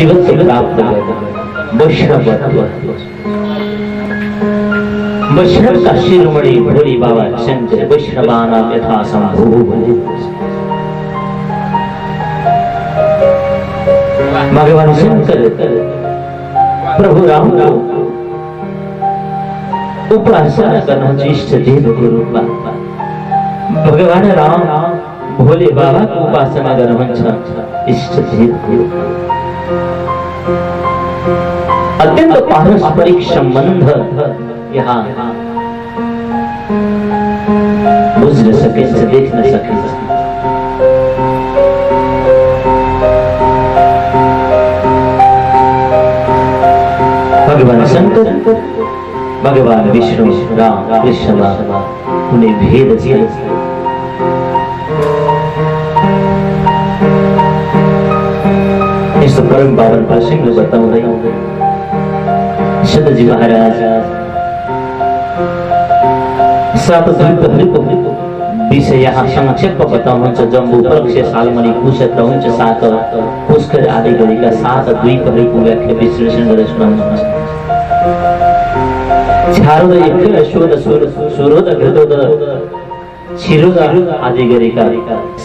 जीवन से प्राप्त वैष्णव वैष्णव का शिरोमणि भोले बाबा शंकर वैष्णवानां यथा संभो भगवान शंकर प्रभु राम को उपासना करना इष्ट देव के रूप में भगवान राम भोले बाबा को उपासना करना इष्ट देव के रूप में अत्यंत पारस्परिक संबंध यहाँ बुझ न सके से देख न सके। भगवान शंकर भगवान विष्णु राम कृष्ण उन्हें भेद दिया। इस परम पावन प्रसंग में बताऊं रही शत जी महाराज सात विषय यहाँ संक्षेप बताउनुहुन्छ। जम्बू वृक्ष सालमणि कुशत्र हुन्छ सात पुष्कर आदि गरेका सात द्वीपहरूको व्याख्या विश्लेषण गरेर सुनाउनुहुन्छ। छारोद एकल सुरोद घृतोद छिरोद आदि गरेका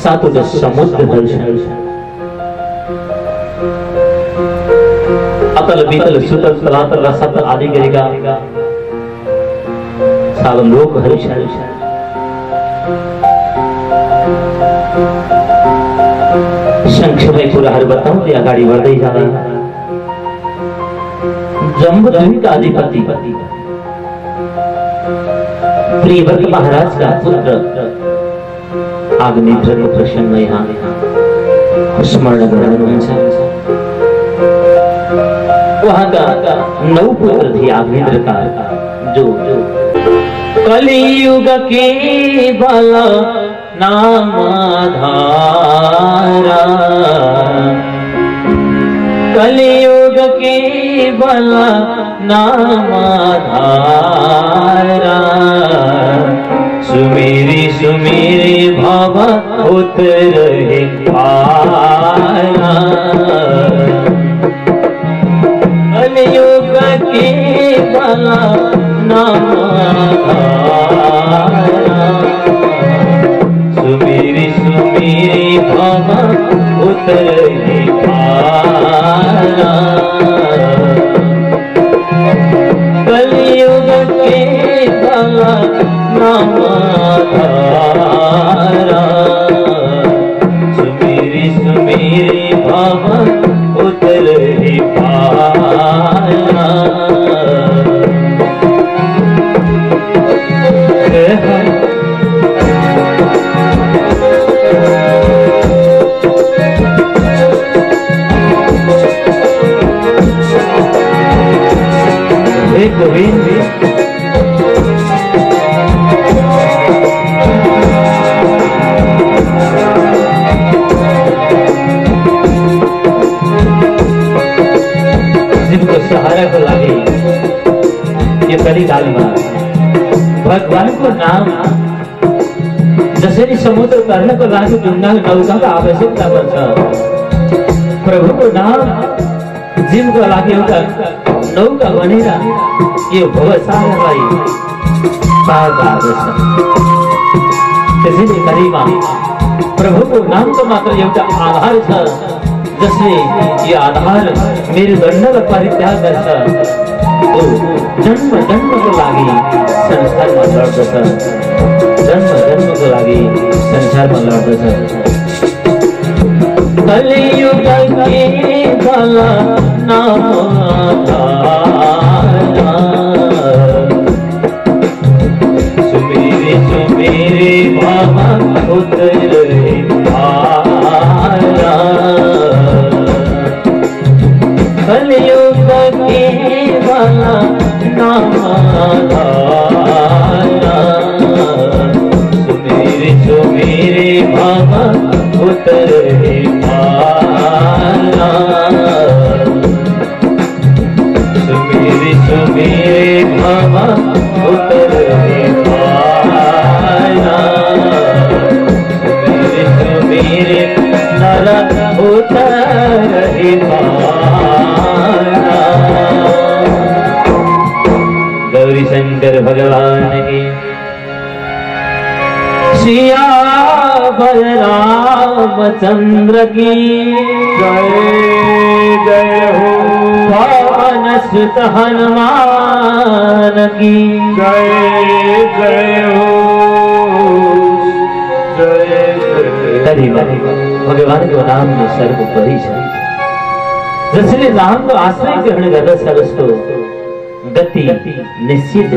सातवटा समुद्रहरू छन्। अतल बीतल सुतल तलातल रसातल आदि गरेका सात लोकहरू छन्। संक्षेपै कुराहरू बताउँदै अगाडि बढ्दै जाँदा जम्बूद्वीपका अधिपति प्रियव्रत महाराज का पुत्र अग्निध्रको प्रसंग यहाँ स्मरण गर्नुहुन्छ। वहाँका 9 पुत्र थे अग्निध्र का जो कलियुग के बल नाम धारा कलियुग के बल नाम धारा सुमेरी सुमेरी भव उतरहि पारा कलियुग के बल नाम धारा सुमेरी सुमेरी भव उतरहि पारा कलियुग के बल नाम धारा सुमेरी सुमेरी भव उतरहि पारा गोविंद जिनको सहारा को लगे ये कलिकाल में भगवान को नाम जसरी समुद्र तरण को लागि ढुङ्गा नौका को आवश्यकता पर्छ प्रभु को नाम जिनको लागि एउटा नौका बनेर यो भवसागरलाई पार पार्दछ। त्यसैले कलिमा प्रभुको नामको मात्र एउटा आधार छ जसले यो आधार मेरो दण्डलाई परित्याग गर्छ ओ जन्म जन्मको लागि संसारमा लड्दछ जन्म जन्मको लागि संसारमा लड्दछ। कलियुग के बल नाम धारा सुमेरी सुमेरी भव उतरहि पारा कलियुग के बल नाम धारा सुमेरी सुमेरी भव उतरहि पारा सुमेरी सुमेरी भव उतरहि पारा सुमेरी सुमेरी नर उतरहि पारा शंकर भगवान की। सिया रामचंद्र की जय जय हो। पवन सुत हनुमान की जय जय हो। जय जय भगवान के नाम में सर्व परिचय। जसले नाम तो आश्रय ग्रहण कर सरस्तो गति निश्चित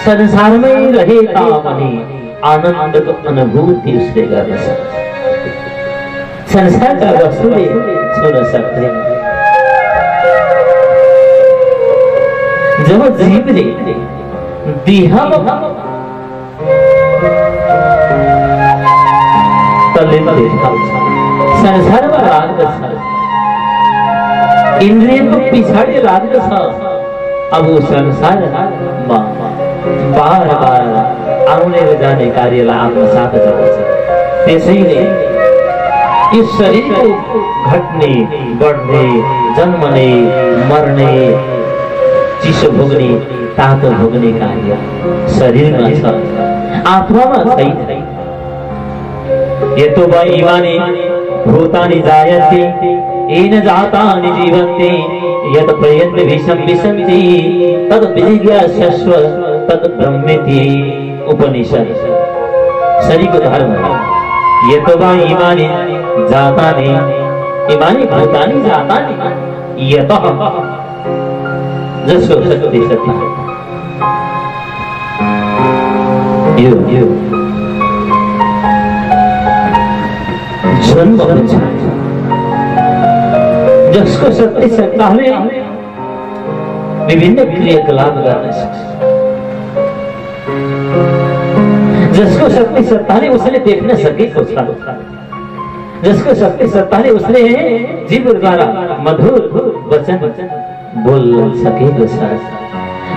संसार में रहे तामनी आनंद को अनुभूति उससे कर संसार का वस्तु छोड़ सकते। जब जीव ने दिहा संसार में राग इंद्रिय को पिछाड़े राग अब वो संसार बार बार आने जाने कार्य आत्मसात ऐसे ही इस शरीर को घटने बढ़ने जन्मने मरने चिसो भोगने तातो भोगने कार्य शरीर में आत्मा में सही ये तो भाई इमानी भूतानि जायन्ते येन जातानि जीवन्ते यत् प्रयन्ते विषम विसन्ति तद् विजिज्ञास्यस्व तद् ब्रह्मेति उपनिषद। शरीर को धर्म ये तो भाई इमानी जातानि इमानी भूतानि जातानि यत् जसो शक्ति सती यो जन्म जिसको सत्य सत्ता में विभिन्न क्रियाकलाप करने जिसको शक्ति सत्ता ने उसने देख न सके जिसको शक्ति सत्ता ने उसने जीव द्वारा मधुर वचन बोल सके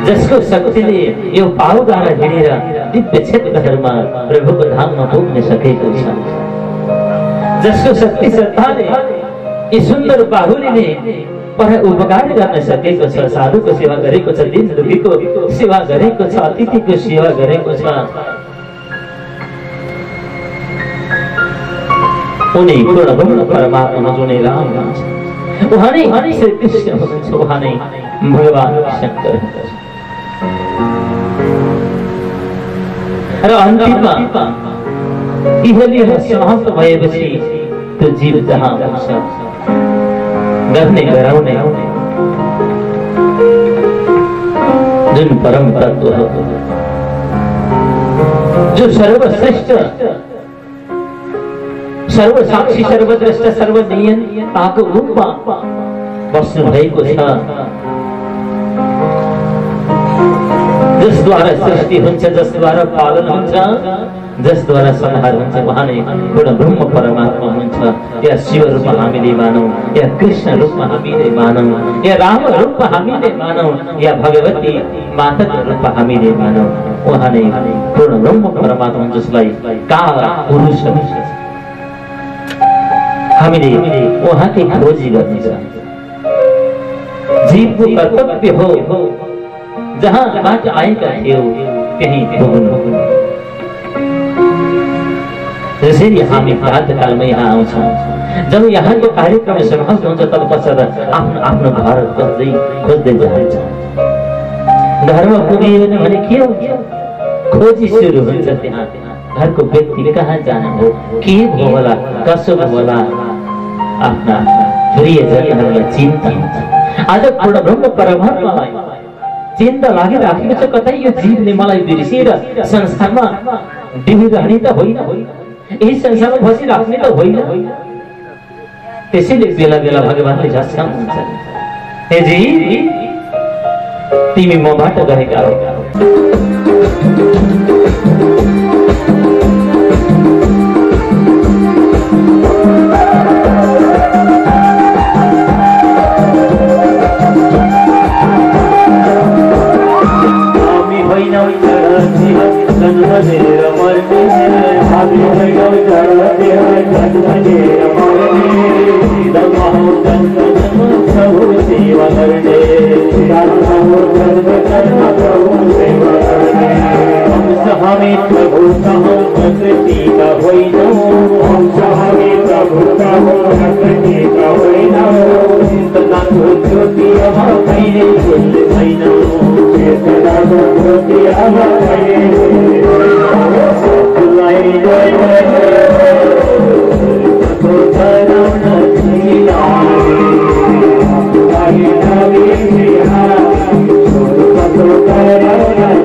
जिसको शक्ति ने यो पाव द्वारा हिड़ेरा दिव्य क्षेत्र धर्म प्रभु को धाम में भोगने सके जिसको शक्ति सत्ता ने इस सुंदर बाहुली ने पर उपकार करने सके साधु को सेवा करे को दीन दुखी को सेवा करे को अतिथि को सेवा करे को उन्हीं पूर्ण परमात्मा जो ने राम वहाँ नहीं श्री कृष्ण वहाँ नहीं भगवान शंकर अरे अंतिम इहली समाप्त भय बसी तो जीव जहाँ गहने गरावने जिन परम तत्व जो सर्वश्रेष्ठ सर्व साक्षी सर्वद्रष्टा सर्वनियन ताको रूपमा बस्नु भएको छ जसद्वारा सृष्टि हुन्छ जसद्वारा पालन हुन्छ जसद्वारा संहार हुन्छ वहाँ नै पूर्ण ब्रह्म परमात्मा हुन्छ। या शिव रूपमा हामीले मानौं या कृष्ण रूपमा हामीले मानौं या राम रूपमा हामीले मानौं या भगवती माताको रूपमा हामीले मानौं वहाँ नै पूर्ण ब्रह्म परमात्मा जसलाई काल पुरुष हामीले वहाँकै खोजी गर्नेछ। जीवको कर्तव्य हो जहाँबाट आएका थियौ त्यही पुग्नु। जसरी हामी प्रातःकालमा यहाँ आउँछौँ जब यहाँको कार्यक्रम समाप्त हुन्छ तत्पश्चात आफ्नो घर खोज्दै जान्छ। घरमा पुगिएन भने के हुन्छ खोजी सुरु हुन्छ। त्यहाँ घरको व्यक्ति कहाँ जानु हो के होला कसो होला आफ्ना प्रियजनहरूलाई चिन्ता हुन्छ। आज पूर्ण ब्रह्म परमात्मालाई चिन्ता लागिराखेको छ कतै यो जीवले मलाई बिर्सिएर संसारमा डिबिरहने त होइन यही संसारमा बसिराख्ने त होइन। त्यसैले बेला बेला भगवानले झस्काउनुहुन्छ हे जी तिमी मबाट गरेका हो। जन्म जन्म प्रभु सेवा करने हमें प्रभु कहो प्रकृति का होइना प्रभु कहो प्रकृति का होइना तना को ज्योति अब कइले बोल भइना तना को ज्योति अब कइले बुलाई तो धरम जीना बुलाई नबी जिहा तो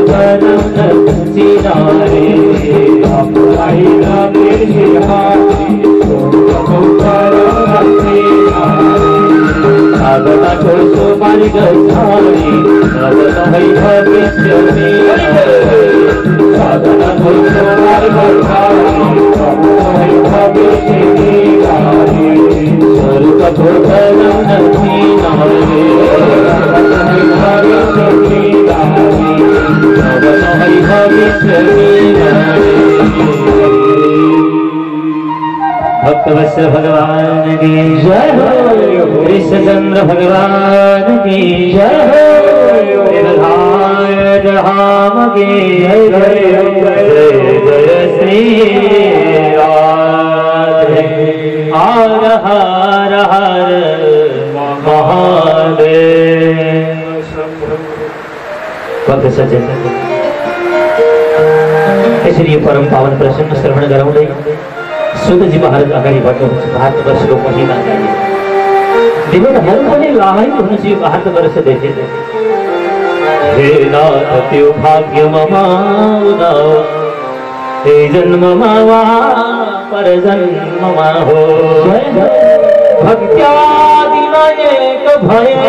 धरम जीना भक्तवत्सल भगवान की जय हो, कृष्णचंद्र भगवान की जय हो, राम की जय जय श्री राधे हर हर हर महादेव। भक्त सज्जन इसलिए परम पावन प्रसन्न श्रवण गराउँदै सुतजी महाराज अगाडि बढ्नुहुन्छ। भारतवर्षको महिमा देवताहरू पनि लाहाइ हुनुहुन्छ यो भारतवर्षदेखि। हे नाथ त्यो भाग्य ममाउदा हे जन्ममा वा पर जन्ममा हो भक्त्यादिलाई एक भएर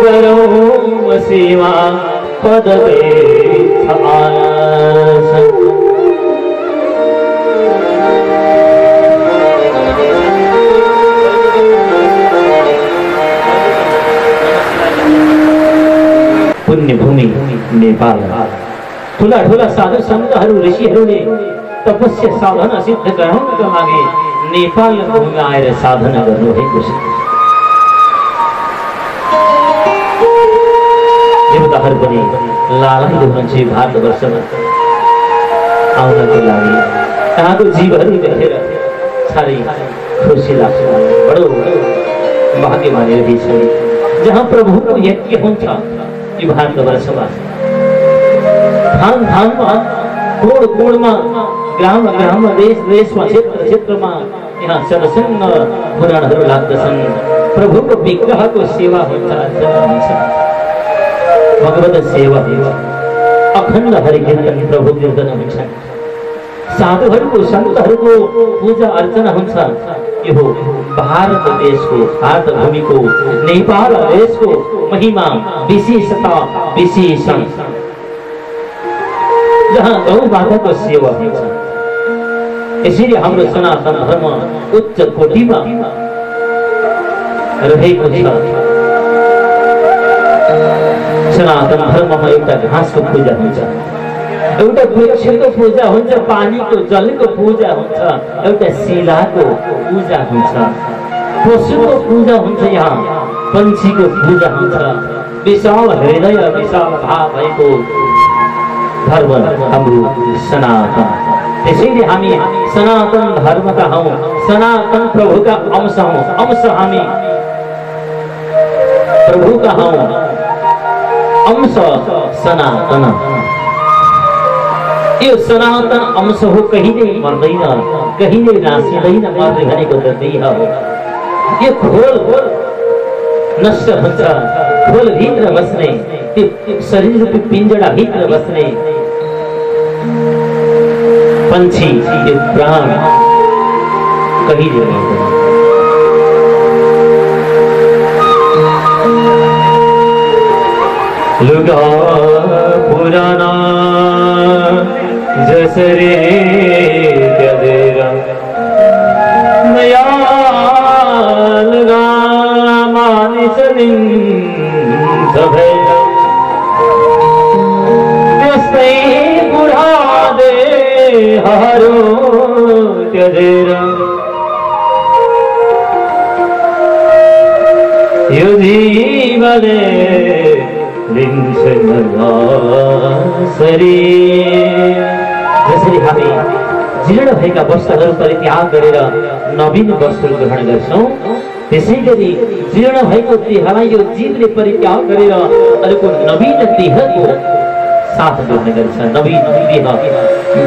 गरौँ सेवा पदवे आस। पुण्यभूमि नेपाल ठुला ठुला साधु सन्तहरू ऋषिहरूले तपस्या साधना सिद्ध गराउनका लागि नेपाल भूमिमा आएर साधना गर्नुभएको छ। देवताहरू पनि लालाई हुनुहुन्छ भारतवर्षमा आउनको लागि। कहाँको जीवहरू देखेर साह्रै खुसी लाग्छ, बडो भाग्य मानेर रहेछ। जहाँ प्रभुको यज्ञ हुन्छ यो भारतवर्षमा, थान थानमा, कोण कोणमा, ग्राम ग्राममा, देश देशमा, क्षेत्र क्षेत्रमा यहाँ सत्सङ्ग पुराणहरू लाग्दछन्। प्रभुको विग्रहको सेवा हुन्छ, अर्चना हुन्छ, भगवत सेवा हुन्छ, अखण्ड हरिकीर्तन प्रभु कीर्तन हुन्छ, साधुहरूको सन्तहरूको पूजा अर्चना हुन्छ। यो भारत देशको, भारत भूमिको, नेपाल देशको महिमा, विशेषता, विशेषण, जहाँ गौ माताको सेवा हुन्छ। यसरी हाम्रो सनातन धर्म उच्च कोटिमा रहेको छ। सनातन धर्ममा एउटा घाँसको पूजा हुन्छ, एउटा वृक्षको पूजा हुन्छ, पानीको जलको पूजा हुन्छ, एउटा शिलाको पूजा हुन्छ, पशुको पूजा हुन्छ, यहाँ पंछीको पूजा हुन्छ। विशाल हृदय, विशाल भाव भएको धर्म हाम्रो सनातन। त्यसैले हामी सनातन धर्मका हौं, सनातन प्रभुका अंश हौं, अंश हामी प्रभुका हौं, अंश सनातन। यो सनातन अंश हो, कहिले मर्दैन, कहिले नासिँदैन, मर्ने भनेको त देह हो। यो खोल नष्ट हुन्छ, खोल भित्र बस्ने, त्यो शरीर रूपी पिंजडा भित्र बस्ने पंछी, यो प्राण कहिले मर्दैन। लुगा पुराना जसरे त्यजेरा, नया लुगा मानिस सभै त्यस्तै बुढा दे हरो त्यजेर। यो जीवले लिन्छ शरीर। जसरी हामी जीर्ण भएका वस्त्रहरू परित्याग गरेर नवीन वस्त्र ग्रहण गर्छौं, त्यसैगरी जीर्ण भएको देहलाई यो जीवले परित्याग गरेर अर्को नवीन देहको साथ ग्रहण गर्छ, नवीन देह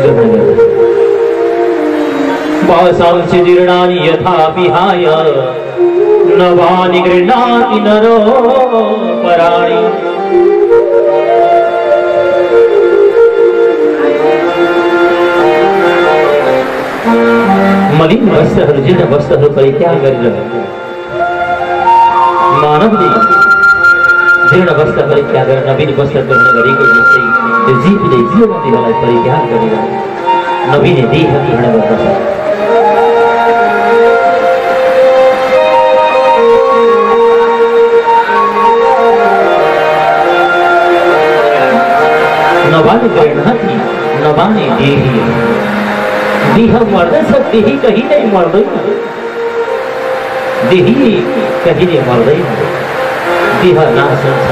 ग्रहण गर्छ। वासांसि जीर्णानि यथा विहाय नवानि गृह्णाति नरो पराणि। मलिन वस्त्रहरू, जीर्ण वस्त्रहरू परित्याग गरेर मानवले जीर्ण वस्त्र परित्याग गरेर नवीन वस्त्र ग्रहण गरेको जस्तै त्यो जीवले जीर्ण देहलाई परित्याग गरेर नवीन देह ग्रहण गर्दछ। नवानि गृह्णाति नवानि देहि। देह मर्दछ, देही कहिले मर्दैन, देही कहिले मर्दैन। देह नाश हुन्छ,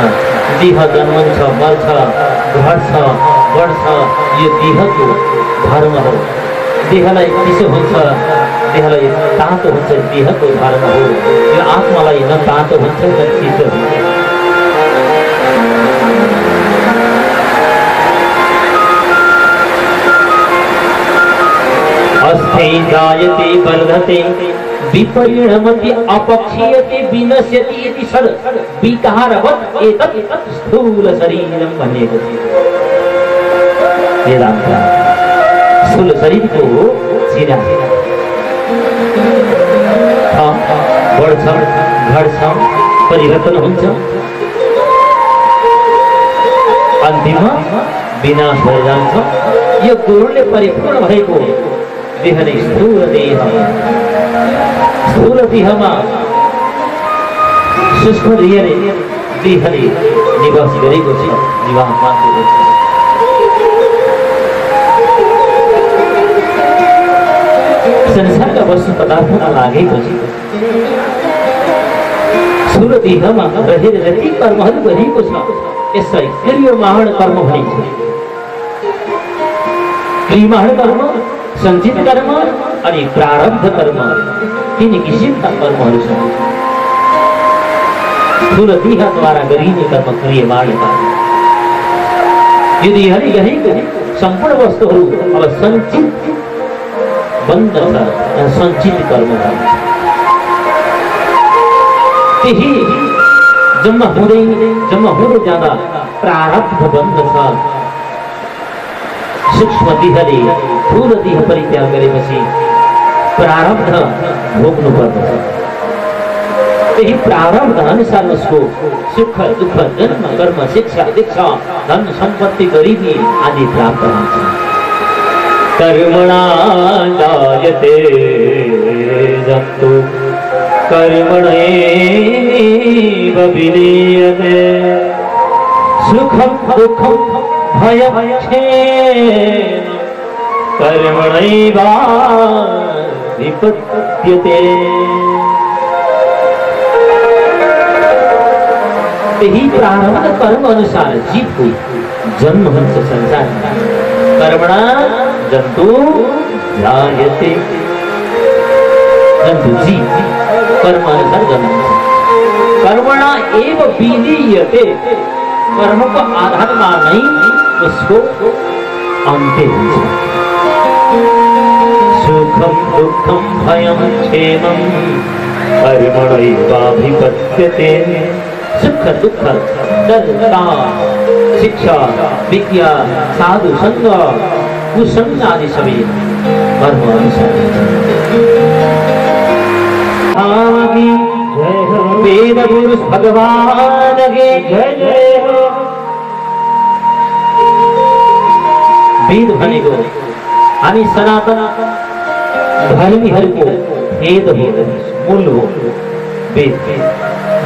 देह जन्मन्छ, मर्छ, घट्छ, बढ्छ, यो देहको धर्म हो। देहलाई चिसो हुन्छ, देहलाई तातो हुन्छ, देहको धर्म हो। यो आत्मालाई न तातो हुन्छ न चिसो हुन्छ। अस्थे जायते वर्धते विपरिणमति अपक्षीयते विनश्यति इति षड विकारवत् एतत् स्थूल शरीरम भनेको छ। वेदान्त स्थूल शरीरको चिना बढ्छ, घट्छ, परिवर्तन हुन्छ, अन्तिममा विनाश भएर जान्छ। यो गुणले परिपूर्ण भएको देह नै स्थूल देह। स्थूल देहमा सूक्ष्म देहले निवास गरेको छ, निवास मानेको छ। संसारका वस्तु पदार्थमा लागेपछि स्थूल देहमा रहेर जति कर्महरू गरिएको छ यसलाई क्रियमाण कर्म भनिन्छ। क्रियमाण कर्म, सञ्चित कर्म अनि प्रारब्ध कर्म, तीन किसिमका कर्महरू छन्। ठुलो देहद्वारा गरिने कर्म क्रियमाण कर्म। यो देहले गरेको सम्पूर्ण वस्तुहरू अब सञ्चित बन्द छ, सञ्चित कर्म भन्छ। त्यही जम्मा हुँदै जाँदा प्रारब्ध बन्द छ। सूक्ष्म देहले ठुलो देह परित्याग गरेपछि प्रारब्ध भोग्नु पर्दछ। त्यही प्रारब्ध अनुसार उसको सुख दुःख, जन्म कर्म, शिक्षा दीक्षा, धन सम्पत्ति, गरिबी आदि प्राप्त हुन्छ। कर्मणा जायते जन्तु कर्मणैव विलीयते सुखं दुःखं भयं क्षेमं कर्मणैव विपद्यते। यही प्रारब्ध कर्म अनुसार जीव को जन्म हुन्छ संसारमा। कर्मणा जन्तु जायते, जन्तु जीव कर्म अनुसार जन्म हुन्छ। कर्मणा एव विलीयते, कर्म को आधारमा नै उसको अन्त्य हुन्छ। सुखम दुःखम भयं क्षेमं कर्मणैवाभिपद्यते। सुख दुःख, दर्शना, शिक्षा, विद्या, साधु संग, कुसंग आदि सभी कर्म अनुसार। वेद पुरुष भगवान के जय जय हो। वेद भनेको हामी सनातन धर्मीहरूको वेद हो, मूल हो।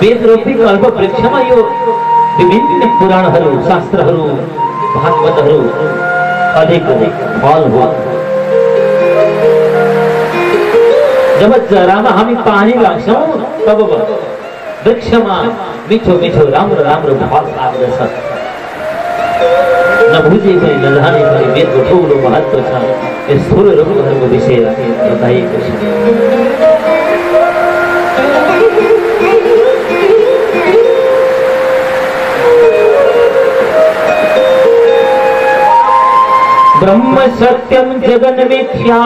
वेद रूपी कल्प वृक्षमा यो विभिन्न पुराणहरू, शास्त्रहरू, भागवतहरू फलेको फल हो। जब जरामा हामी पानी लाग्छौं तब वृक्षमा मिठो मिठो राम्रो राम्रो फल लाग्दछ। नबुझे पनि नजाने पनि वेदको ठुलो महत्त्व छ। यस ठुलो रूपहरूको विषय बताइएको छ। ब्रह्म सत्यम जगन मिथ्या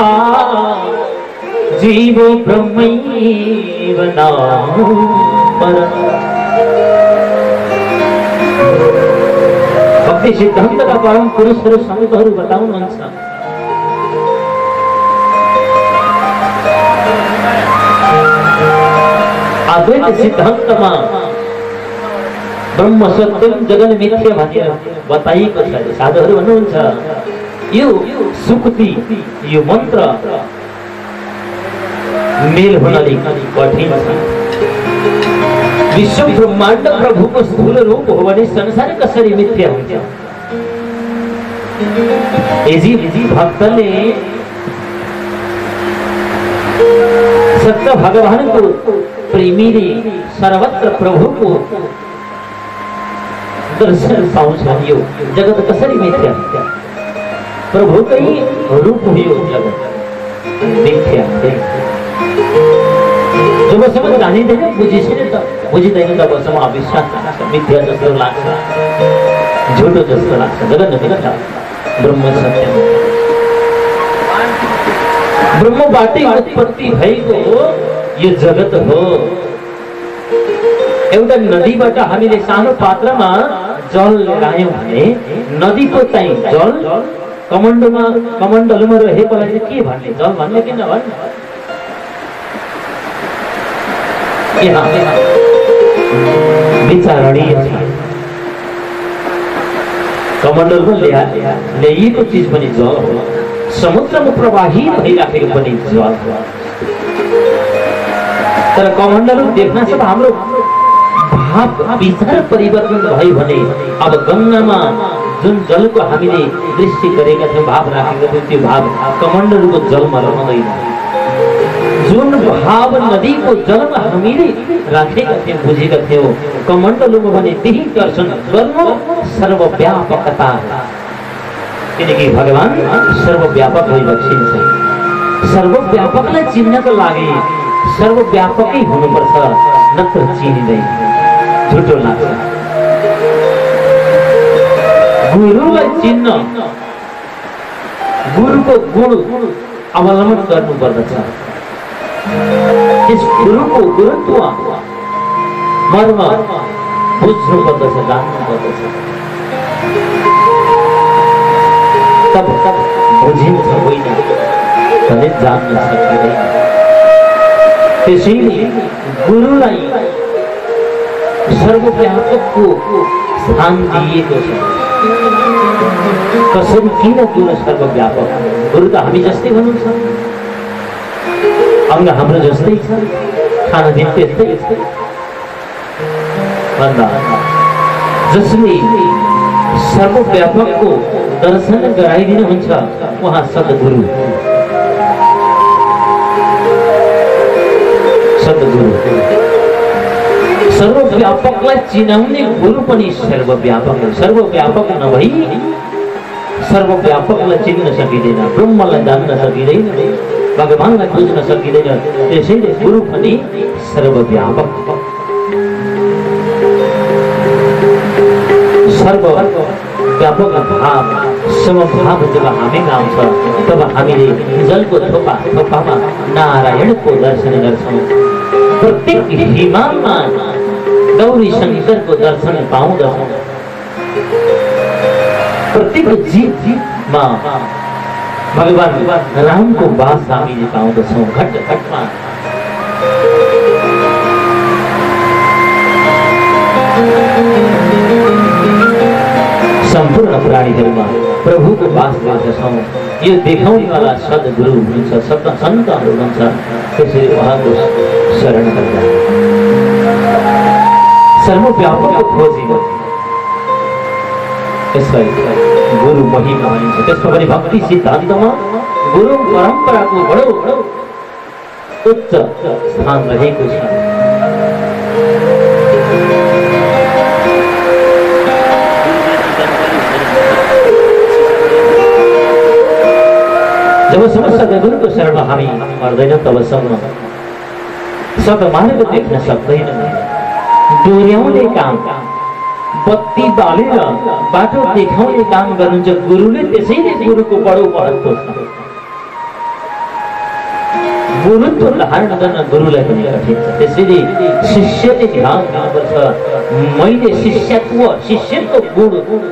जीवो ब्रह्मैव नाम परम्। भक्ति सिद्धान्तका परम पुरुषहरू सन्तहरू बताउनुहुन्छ, अद्वैत सिद्धान्तमा ब्रह्म सत्यम जगन मिथ्या भनेर बताइएको छ। साधुहरू भन्नुहुन्छ यो सुक्ति, यो मन्त्र मेल हुनाले कठिन छ। विश्व ब्रह्माण्ड प्रभुको स्थूल रूप हो भने संसार कसरी मिथ्या हुन्छ? यदि भक्तले सत्य भगवानको प्रेमीले सर्वत्र प्रभुको दर्शन पाउँछ, यो जगत कसरी मिथ्या हुन्छ? प्रभुकै रूप हो यो जगत मिथ्या। जबसम्म जानिँदैन, बुझिँदैन तबसम्म अविश्वास लाग्छ, मिथ्या जस्तो लाग्छ, झुटो जस्तो लाग्छ। जगत मिथ्या, ब्रह्म सत्य। ब्रह्मबाटै उत्पत्ति भएको यो जगत हो। एउटा नदीबाट हामीले सानो पात्रमा जल ल्यायौँ भने नदीको चाहिँ जल कमण्डलुमा रहेकोलाई के भन्ने? जल भन्ने कि नभन्ने? यहाँ विचारणीय छ। कमण्डलमा ल्याइएको चिज पनि जल हो, समुद्रमा प्रवाहित भइराखेको पनि जल हो। तर कमण्डल देख्न सब हाम्रो भाव विचार परिवर्तन भयो भने अब गङ्गामा जुन जलको हामीले दृष्टि गरेका थियौँ, भाव राखेका थियौँ, त्यो भाव कमण्डलको जलमा रहँदैन। जुन भाव नदीको जलमा हामीले राखेका थियौँ, बुझेका थियौँ, कमण्डलमा भने त्यही दर्शन गर्नु सर्वव्यापकता किनकि भगवान सर्वव्यापक भइबक्सिन्छ। सर्वव्यापकलाई चिन्नको लागि सर्वव्यापकै हुनुपर्छ, नत्र चिनिँदैन, झुटो लाग्छ। गुरुलाई चिन्न गुरुको गुण अवलम्बन गर्नुपर्दछ। त्यस गुरुको गुरुत्व मर्म बुझ्नु पर्दछ, जान्नु पर्दछ। तब बुझिन्छ, होइन भने जान्न सकिँदैन। त्यसैले गुरुलाई सर्वव्यापकको स्थान दिएको छ। कसरी, किन गुरु सर्वव्यापक? गुरु त हामी जस्तै हुनुहुन्छ, अङ्ग हाम्रो जस्तै छ, खानापिन त्यस्तै भन्दा जसले सर्वव्यापकको दर्शन गराइदिनुहुन्छ उहाँ सद्गुरु। सद्गुरु सर्वव्यापकलाई चिनाउने गुरु पनि सर्वव्यापक हो। सर्वव्यापक नभई सर्वव्यापकलाई चिन्न सकिँदैन, ब्रह्मलाई जान्न सकिँदैन, भगवानलाई बुझ्न सकिँदैन। त्यसैले गुरु पनि सर्वव्यापक। सर्वव्यापक भाव, समभाव जब हामीमा आउँछ तब हामीले जलको थोपा थोपामा नारायणको दर्शन गर्छौँ। प्रत्येक हिमालमा गौरी शङ्करको दर्शन पाउँदछौँ। प्रत्येक जीवमा भगवान रामको वास हामीले पाउँदछौँ। घट घटमा सम्पूर्ण प्राणीहरूमा प्रभुको वास गर्दछौँ। यो देखाउनेवाला सद्गुरु हुनुहुन्छ, सन्तहरू हुनुहुन्छ। त्यसरी उहाँको शरण गर्दा सर्वव्यापकको खोजी गर्छ। त्यसलाई गुरु महिमा भनिन्छ। त्यसमा पनि भक्ति सिद्धान्तमा गुरु परम्पराको बडो उच्च स्थान रहेको छ। जबसम्म सद्गुरुको शरणमा हामी पर्दैनौँ तबसम्म सद्मार्ग देख्न सक्दैनौँ। डोर्याउने काम, बत्ती बालेर बाटो देखाउने काम गर्नुहुन्छ गुरुले। त्यसैले गुरुको बडो महत्त्व छ। गुरुत्व धारण गर्न गुरुलाई पनि कठिन छ। त्यसैले शिष्यले ध्यान दिनुपर्छ, मैले शिष्यको गुण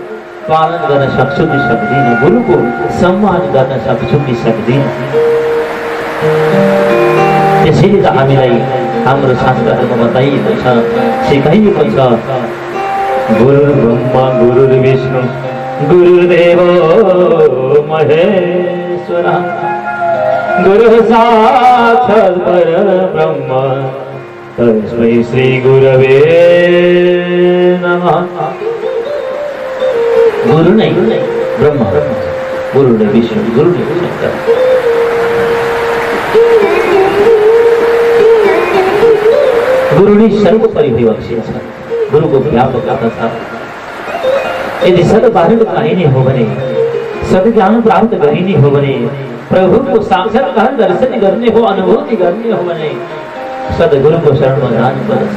पालन गर्न सक्छु कि सक्दिनँ, गुरुको सम्मान गर्न सक्छु कि सक्दिनँ। त्यसैले त हामीलाई हाम्रो शास्त्रहरूमा बताइएको छ, सिकाइएको छ, गुरु ब्रह्मा गुरु विष्णु गुरुदेव महेश्वर गुरु साक्षात् परब्रह्म तस्मै श्री गुरवे नमः। गुरु नै ब्रह्मा, गुरु नै विष्णु, गुरु नै शङ्कर। गुरु नै सर्वोपरि विवक्षित छ। गुरुको व्यापकता छ। यदि सद्मार्ग पाइने हो भने, सद्ज्ञान प्राप्त गरिने हो भने, प्रभुको साक्षात्कार दर्शन गर्ने हो, अनुभूति गर्ने हो भने सद्गुरुको शरणमा जानुपर्छ।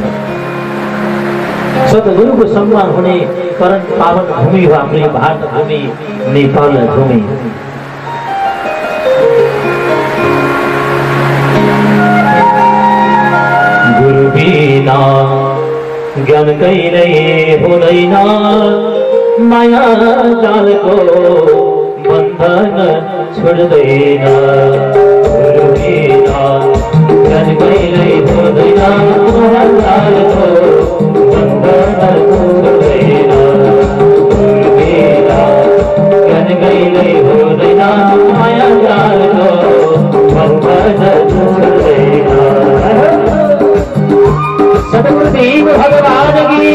सद्गुरुको सम्मान हुने परम पावन भूमि हो हाम्रो भारत भूमि, नेपाल भूमि। गुरु बिना ज्ञान कहिल्यै हुँदैन, माया जालको बन्धन छोड्दैन। गुरु बिना ज्ञान कहिल्यै हुँदैन, माया जालको बन्धन छोड्दैन। गुरु बिना ज्ञान कहिल्यै हुँदैन, माया जालको बन्धन छोड्दैन। सद्गुरुदेव भगवान की